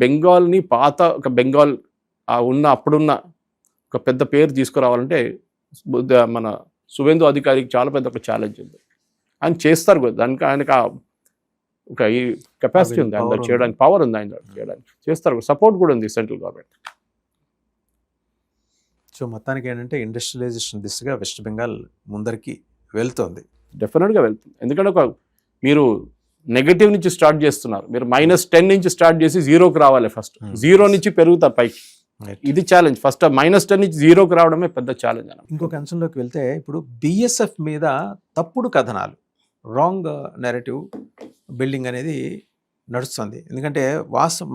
బెంగాల్ని ఒక బెంగాల్ అప్పుడున్న ఒక పెద్ద పేరు తీసుకురావాలంటే మన సువేందు అధికారికి చాలా పెద్ద ఒక ఛాలెంజ్ ఉంది. ఆయన చేస్తారు కూడా, దానికి ఆయనకు ఒక ఈ కెపాసిటీ ఉంది, ఆయన చేయడానికి పవర్ ఉంది, ఆయన చేయడానికి చేస్తారు, సపోర్ట్ కూడా ఉంది సెంట్రల్ గవర్నమెంట్. సో మొత్తానికి ఏంటంటే ఇండస్ట్రియలైజేషన్ దిశగా వెస్ట్ బెంగాల్ ముందరికి వెళ్తోంది. డెఫినెట్గా వెళ్తుంది. ఎందుకంటే మీరు నెగటివ్ నుంచి స్టార్ట్ చేస్తున్నారు, మీరు -10 నుంచి స్టార్ట్ చేసి 0కి రావాలి. ఫస్ట్ 0 నుంచి పెరుగుతారు పైకి, ఇది ఛాలెంజ్. ఫస్ట్ -10 నుంచి 0కి రావడమే పెద్ద ఛాలెంజ్ అన్న. ఇంకొక అంశంలోకి వెళ్తే ఇప్పుడు బిఎస్ఎఫ్ మీద తప్పుడు కథనాలు, రాంగ్ నెరేటివ్ బిల్డింగ్ అనేది నడుస్తుంది. ఎందుకంటే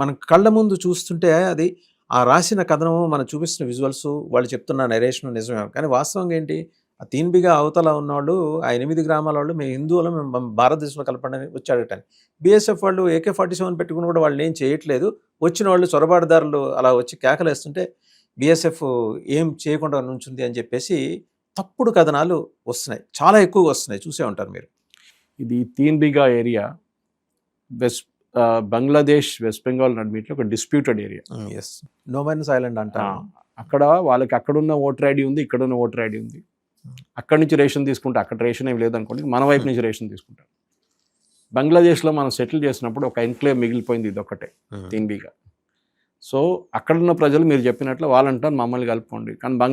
మన కళ్ళ ముందు చూస్తుంటే అది ఆ రాసిన కథనం, మనం చూపిస్తున్న విజువల్స్, వాళ్ళు చెప్తున్న నెరేషన్ నిజమే. కానీ వాస్తవంగా ఏంటి, ఆ తీన్బిగా అవతల ఉన్నవాళ్ళు, ఆ 8 గ్రామాల వాళ్ళు మేము హిందువులు, మేము భారతదేశంలో కలపండి వచ్చి అడగటానికి, బిఎస్ఎఫ్ వాళ్ళు AK-47 పెట్టుకుని కూడా వాళ్ళు ఏం చేయట్లేదు, వచ్చిన వాళ్ళు చొరబాటుదారులు అలా వచ్చి కేకలేస్తుంటే బిఎస్ఎఫ్ ఏం చేయకుండా నుంచుంది అని చెప్పేసి తప్పుడు కథనాలు వస్తున్నాయి, చాలా ఎక్కువగా వస్తున్నాయి, చూసే ఉంటారు మీరు. ఇది తీన్బిగా ఏరియా బంగ్లాదేశ్ వెస్ట్ బెంగాల్ నడిమిట్లో ఒక disputed area. Yes, no man's island అంటారు. అక్కడ వాళ్ళకి అక్కడున్న ఓటర్ ఐడి ఉంది, ఇక్కడున్న ఓటర్ ఐడి ఉంది. అక్కడి నుంచి రేషన్ తీసుకుంటే అక్కడ రేషన్ ఏం లేదనుకోండి, మన వైపు నుంచి రేషన్ తీసుకుంటాం. బంగ్లాదేశ్లో మనం సెటిల్ చేసినప్పుడు ఒక ఎన్క్లేవ్ మిగిలిపోయింది, ఇది ఒకటే తీన్బిగా. సో అక్కడున్న ప్రజలు మీరు చెప్పినట్లు వాళ్ళంటారు మమ్మల్ని కలుపుకోండి, కానీ